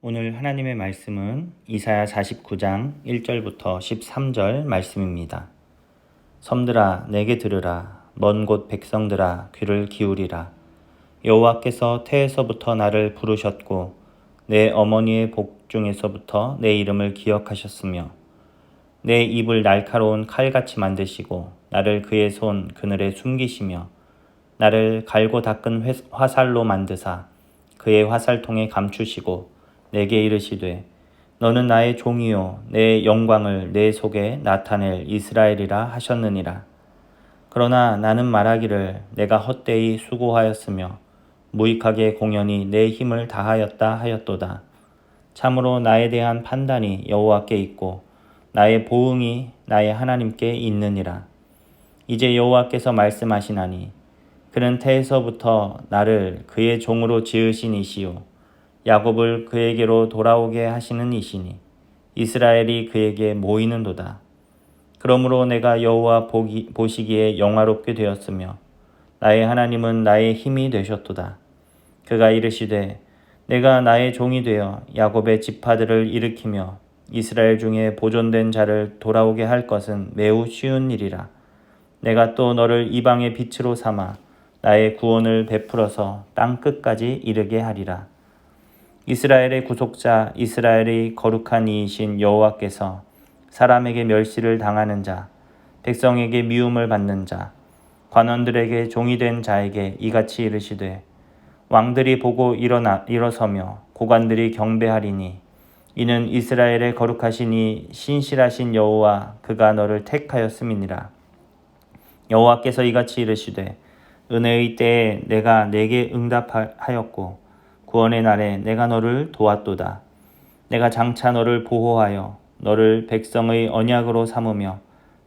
오늘 하나님의 말씀은 이사야 49장 1절부터 13절 말씀입니다. 섬들아 내게 들으라. 먼 곳 백성들아 귀를 기울이라. 여호와께서 태에서부터 나를 부르셨고 내 어머니의 복 중에서부터 내 이름을 기억하셨으며 내 입을 날카로운 칼같이 만드시고 나를 그의 손 그늘에 숨기시며 나를 갈고 닦은 화살로 만드사 그의 화살통에 감추시고 내게 이르시되 너는 나의 종이요 내 영광을 내 속에 나타낼 이스라엘이라 하셨느니라. 그러나 나는 말하기를 내가 헛되이 수고하였으며 무익하게 공연히 내 힘을 다하였다 하였도다. 참으로 나에 대한 판단이 여호와께 있고 나의 보응이 나의 하나님께 있느니라. 이제 여호와께서 말씀하시나니 그는 태에서부터 나를 그의 종으로 지으신 이시요 야곱을 그에게로 돌아오게 하시는 이시니 이스라엘이 그에게 모이는도다. 그러므로 내가 여호와 보시기에 영화롭게 되었으며 나의 하나님은 나의 힘이 되셨도다. 그가 이르시되 내가 나의 종이 되어 야곱의 지파들을 일으키며 이스라엘 중에 보존된 자를 돌아오게 할 것은 매우 쉬운 일이라. 내가 또 너를 이방의 빛으로 삼아 나의 구원을 베풀어서 땅 끝까지 이르게 하리라. 이스라엘의 구속자 이스라엘의 거룩한 이이신 여호와께서 사람에게 멸시를 당하는 자 백성에게 미움을 받는 자 관원들에게 종이 된 자에게 이같이 이르시되 왕들이 보고 일어서며 고관들이 경배하리니 이는 이스라엘의 거룩하신 이 신실하신 여호와 그가 너를 택하였음이니라. 여호와께서 이같이 이르시되 은혜의 때에 내가 내게 응답하였고 구원의 날에 내가 너를 도왔도다. 내가 장차 너를 보호하여 너를 백성의 언약으로 삼으며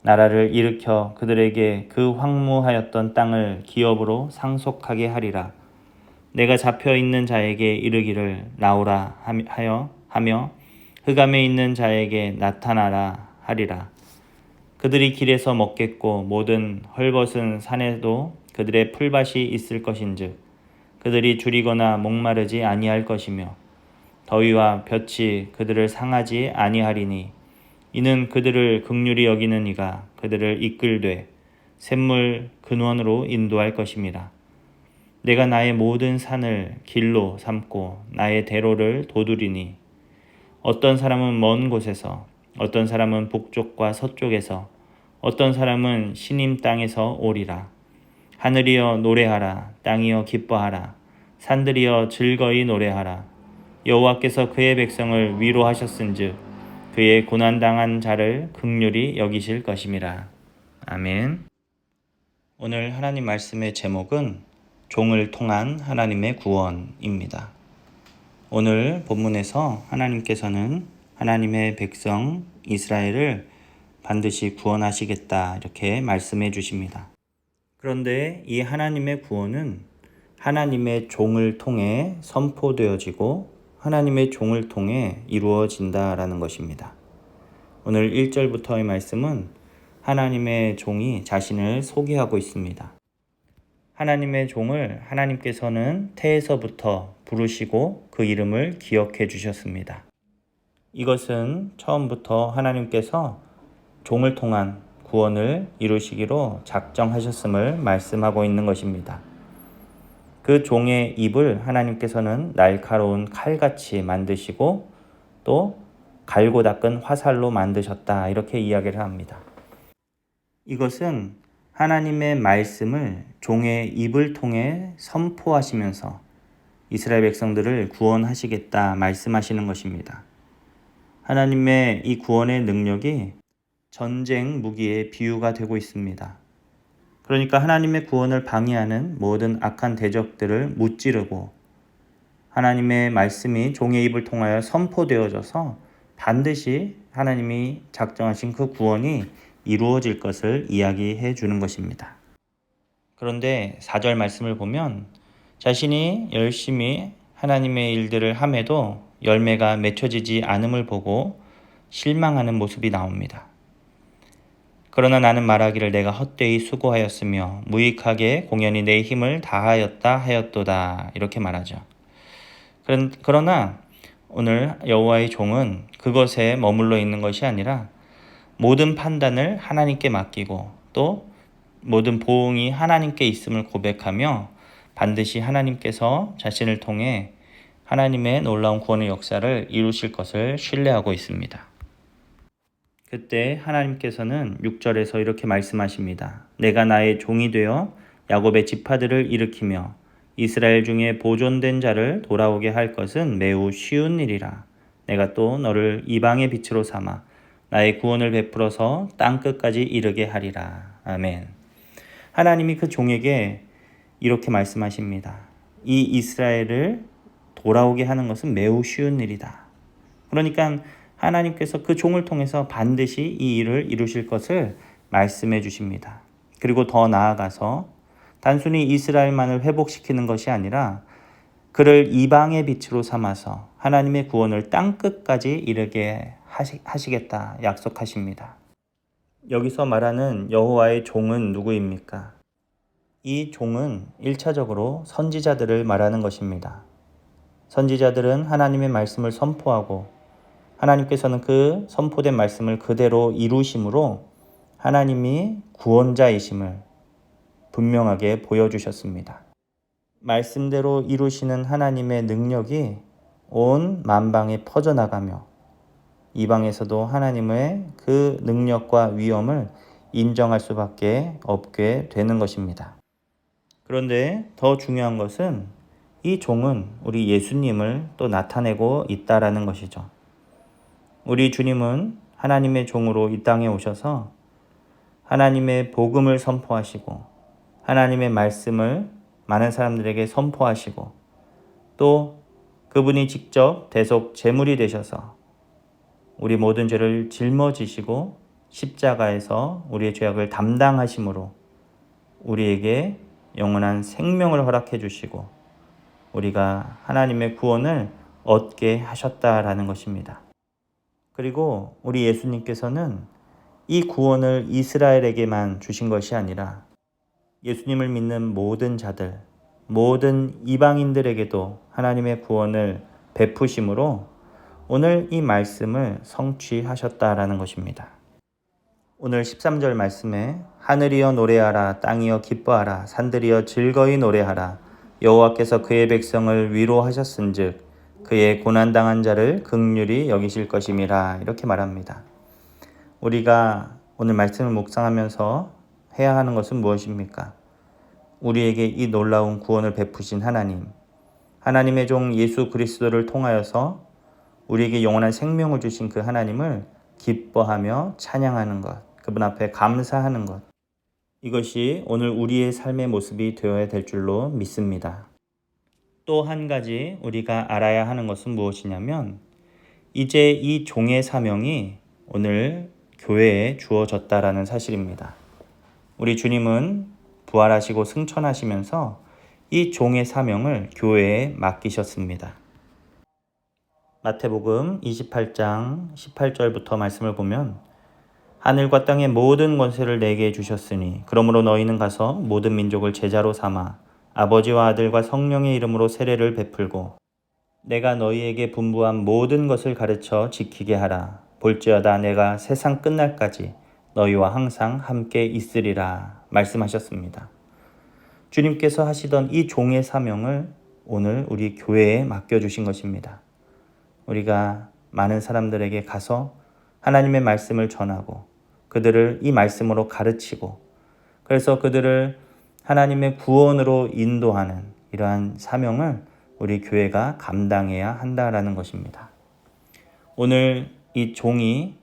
나라를 일으켜 그들에게 그 황무하였던 땅을 기업으로 상속하게 하리라. 내가 잡혀있는 자에게 이르기를 나오라 하며 흑암에 있는 자에게 나타나라 하리라. 그들이 길에서 먹겠고 모든 헐벗은 산에도 그들의 풀밭이 있을 것인즉 그들이 줄이거나 목마르지 아니할 것이며 더위와 볕이 그들을 상하지 아니하리니 이는 그들을 긍휼히 여기는 이가 그들을 이끌되 샘물 근원으로 인도할 것임이라. 내가 나의 모든 산을 길로 삼고 나의 대로를 도두리니 어떤 사람은 먼 곳에서 어떤 사람은 북쪽과 서쪽에서 어떤 사람은 시님 땅에서 오리라. 하늘이여 노래하라. 땅이여 기뻐하라. 산들이여 즐거이 노래하라. 여호와께서 그의 백성을 위로하셨은즉 그의 고난당한 자를 긍휼히 여기실 것임이라. 아멘. 오늘 하나님 말씀의 제목은 종을 통한 하나님의 구원입니다. 오늘 본문에서 하나님께서는 하나님의 백성 이스라엘을 반드시 구원하시겠다 이렇게 말씀해 주십니다. 그런데 이 하나님의 구원은 하나님의 종을 통해 선포되어지고 하나님의 종을 통해 이루어진다라는 것입니다. 오늘 1절부터의 말씀은 하나님의 종이 자신을 소개하고 있습니다. 하나님의 종을 하나님께서는 태에서부터 부르시고 그 이름을 기억해 주셨습니다. 이것은 처음부터 하나님께서 종을 통한 구원을 이루시기로 작정하셨음을 말씀하고 있는 것입니다. 그 종의 입을 하나님께서는 날카로운 칼같이 만드시고 또 갈고 닦은 화살로 만드셨다 이렇게 이야기를 합니다. 이것은 하나님의 말씀을 종의 입을 통해 선포하시면서 이스라엘 백성들을 구원하시겠다 말씀하시는 것입니다. 하나님의 이 구원의 능력이 전쟁 무기의 비유가 되고 있습니다. 그러니까 하나님의 구원을 방해하는 모든 악한 대적들을 무찌르고 하나님의 말씀이 종의 입을 통하여 선포되어져서 반드시 하나님이 작정하신 그 구원이 이루어질 것을 이야기해 주는 것입니다. 그런데 4절 말씀을 보면 자신이 열심히 하나님의 일들을 함에도 열매가 맺혀지지 않음을 보고 실망하는 모습이 나옵니다. 그러나 나는 말하기를 내가 헛되이 수고하였으며 무익하게 공연히 내 힘을 다하였다 하였도다 이렇게 말하죠. 그러나 오늘 여호와의 종은 그것에 머물러 있는 것이 아니라 모든 판단을 하나님께 맡기고 또 모든 보응이 하나님께 있음을 고백하며 반드시 하나님께서 자신을 통해 하나님의 놀라운 구원의 역사를 이루실 것을 신뢰하고 있습니다. 그때 하나님께서는 6절에서 이렇게 말씀하십니다. 내가 나의 종이 되어 야곱의 지파들을 일으키며 이스라엘 중에 보존된 자를 돌아오게 할 것은 매우 쉬운 일이라. 내가 또 너를 이방의 빛으로 삼아 나의 구원을 베풀어서 땅 끝까지 이르게 하리라. 아멘. 하나님이 그 종에게 이렇게 말씀하십니다. 이 이스라엘을 돌아오게 하는 것은 매우 쉬운 일이다. 그러니까 하나님께서 그 종을 통해서 반드시 이 일을 이루실 것을 말씀해 주십니다. 그리고 더 나아가서 단순히 이스라엘만을 회복시키는 것이 아니라 그를 이방의 빛으로 삼아서 하나님의 구원을 땅끝까지 이르게 하시겠다 약속하십니다. 여기서 말하는 여호와의 종은 누구입니까? 이 종은 1차적으로 선지자들을 말하는 것입니다. 선지자들은 하나님의 말씀을 선포하고 하나님께서는 그 선포된 말씀을 그대로 이루심으로 하나님이 구원자이심을 분명하게 보여주셨습니다. 말씀대로 이루시는 하나님의 능력이 온 만방에 퍼져나가며 이방에서도 하나님의 그 능력과 위엄을 인정할 수밖에 없게 되는 것입니다. 그런데 더 중요한 것은 이 종은 우리 예수님을 또 나타내고 있다라는 것이죠. 우리 주님은 하나님의 종으로 이 땅에 오셔서 하나님의 복음을 선포하시고 하나님의 말씀을 많은 사람들에게 선포하시고 또 그분이 직접 대속 제물이 되셔서 우리 모든 죄를 짊어지시고 십자가에서 우리의 죄악을 담당하심으로 우리에게 영원한 생명을 허락해 주시고 우리가 하나님의 구원을 얻게 하셨다라는 것입니다. 그리고 우리 예수님께서는 이 구원을 이스라엘에게만 주신 것이 아니라 예수님을 믿는 모든 자들, 모든 이방인들에게도 하나님의 구원을 베푸심으로 오늘 이 말씀을 성취하셨다라는 것입니다. 오늘 13절 말씀에 하늘이여 노래하라, 땅이여 기뻐하라, 산들이여 즐거이 노래하라. 여호와께서 그의 백성을 위로하셨은즉 그의 고난당한 자를 긍휼히 여기실 것임이라. 이렇게 말합니다. 우리가 오늘 말씀을 묵상하면서 해야 하는 것은 무엇입니까? 우리에게 이 놀라운 구원을 베푸신 하나님, 하나님의 종 예수 그리스도를 통하여서 우리에게 영원한 생명을 주신 그 하나님을 기뻐하며 찬양하는 것, 그분 앞에 감사하는 것, 이것이 오늘 우리의 삶의 모습이 되어야 될 줄로 믿습니다. 또 한 가지 우리가 알아야 하는 것은 무엇이냐면 이제 이 종의 사명이 오늘 교회에 주어졌다라는 사실입니다. 우리 주님은 부활하시고 승천하시면서 이 종의 사명을 교회에 맡기셨습니다. 마태복음 28장 18절부터 말씀을 보면 하늘과 땅의 모든 권세를 내게 주셨으니 그러므로 너희는 가서 모든 민족을 제자로 삼아 아버지와 아들과 성령의 이름으로 세례를 베풀고 내가 너희에게 분부한 모든 것을 가르쳐 지키게 하라. 볼지어다 내가 세상 끝날까지 너희와 항상 함께 있으리라 말씀하셨습니다. 주님께서 하시던 이 종의 사명을 오늘 우리 교회에 맡겨주신 것입니다. 우리가 많은 사람들에게 가서 하나님의 말씀을 전하고 그들을 이 말씀으로 가르치고 그래서 그들을 하나님의 구원으로 인도하는 이러한 사명을 우리 교회가 감당해야 한다라는 것입니다. 오늘 이 종이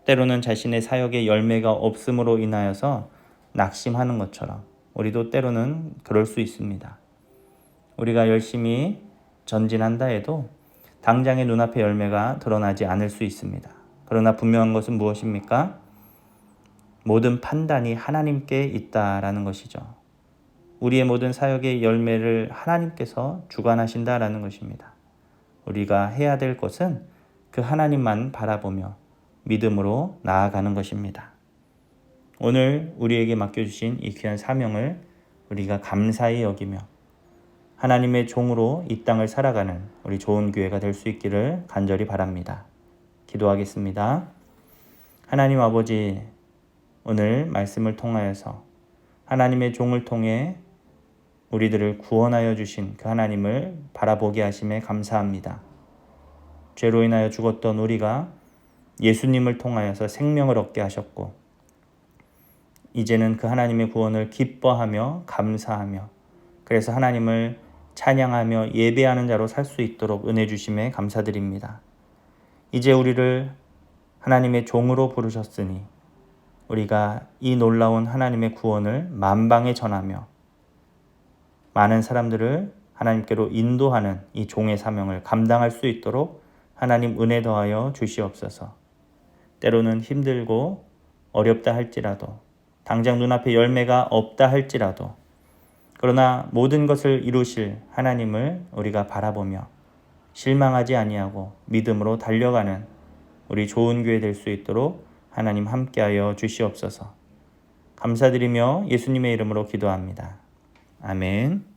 때로는 자신의 사역에 열매가 없음으로 인하여서 낙심하는 것처럼 우리도 때로는 그럴 수 있습니다. 우리가 열심히 전진한다 해도 당장의 눈앞의 열매가 드러나지 않을 수 있습니다. 그러나 분명한 것은 무엇입니까? 모든 판단이 하나님께 있다라는 것이죠. 우리의 모든 사역의 열매를 하나님께서 주관하신다라는 것입니다. 우리가 해야 될 것은 그 하나님만 바라보며 믿음으로 나아가는 것입니다. 오늘 우리에게 맡겨주신 이 귀한 사명을 우리가 감사히 여기며 하나님의 종으로 이 땅을 살아가는 우리 좋은 교회가 될 수 있기를 간절히 바랍니다. 기도하겠습니다. 하나님 아버지, 오늘 말씀을 통하여서 하나님의 종을 통해 우리들을 구원하여 주신 그 하나님을 바라보게 하심에 감사합니다. 죄로 인하여 죽었던 우리가 예수님을 통하여서 생명을 얻게 하셨고, 이제는 그 하나님의 구원을 기뻐하며 감사하며, 그래서 하나님을 찬양하며 예배하는 자로 살 수 있도록 은혜 주심에 감사드립니다. 이제 우리를 하나님의 종으로 부르셨으니 우리가 이 놀라운 하나님의 구원을 만방에 전하며 많은 사람들을 하나님께로 인도하는 이 종의 사명을 감당할 수 있도록 하나님 은혜 더하여 주시옵소서. 때로는 힘들고 어렵다 할지라도, 당장 눈앞에 열매가 없다 할지라도, 그러나 모든 것을 이루실 하나님을 우리가 바라보며 실망하지 아니하고 믿음으로 달려가는 우리 좋은 교회 될 수 있도록 하나님 함께하여 주시옵소서. 감사드리며 예수님의 이름으로 기도합니다. 아멘.